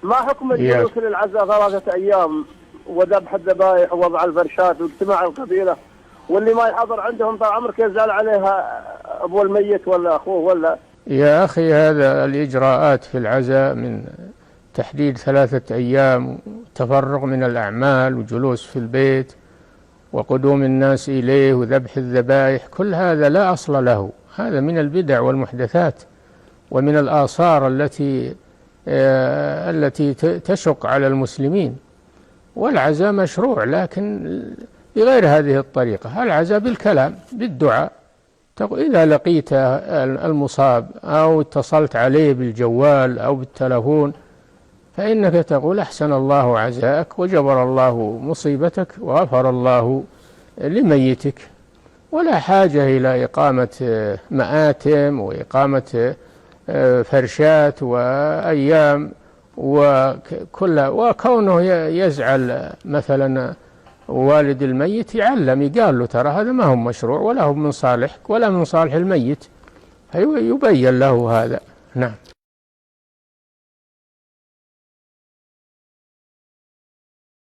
ما حكم الجلوس للعزاء 3 أيام وذبح الذبائح ووضع الفرشات واجتماع القبيلة، واللي ما يحضر عندهم طال عمرك يزعل عليها أبو الميت ولا أخوه ولا؟ يا أخي، هذا الإجراءات في العزاء من تحديد 3 أيام، تفرغ من الأعمال وجلوس في البيت وقدوم الناس إليه وذبح الذبائح، كل هذا لا أصل له. هذا من البدع والمحدثات ومن الآثار التي تشق على المسلمين. والعزاء مشروع لكن بغير هذه الطريقة. العزاء بالكلام بالدعاء، إذا لقيت المصاب أو اتصلت عليه بالجوال أو بالتلفون فإنك تقول: أحسن الله عزاءك وجبر الله مصيبتك وغفر الله لميتك. ولا حاجة إلى إقامة مآتم وإقامة فرشات وأيام وكونه يزعل مثلا والد الميت، يقال له: ترى هذا ما هو مشروع ولا هو من صالحك ولا من صالح الميت، يبين له هذا. نعم.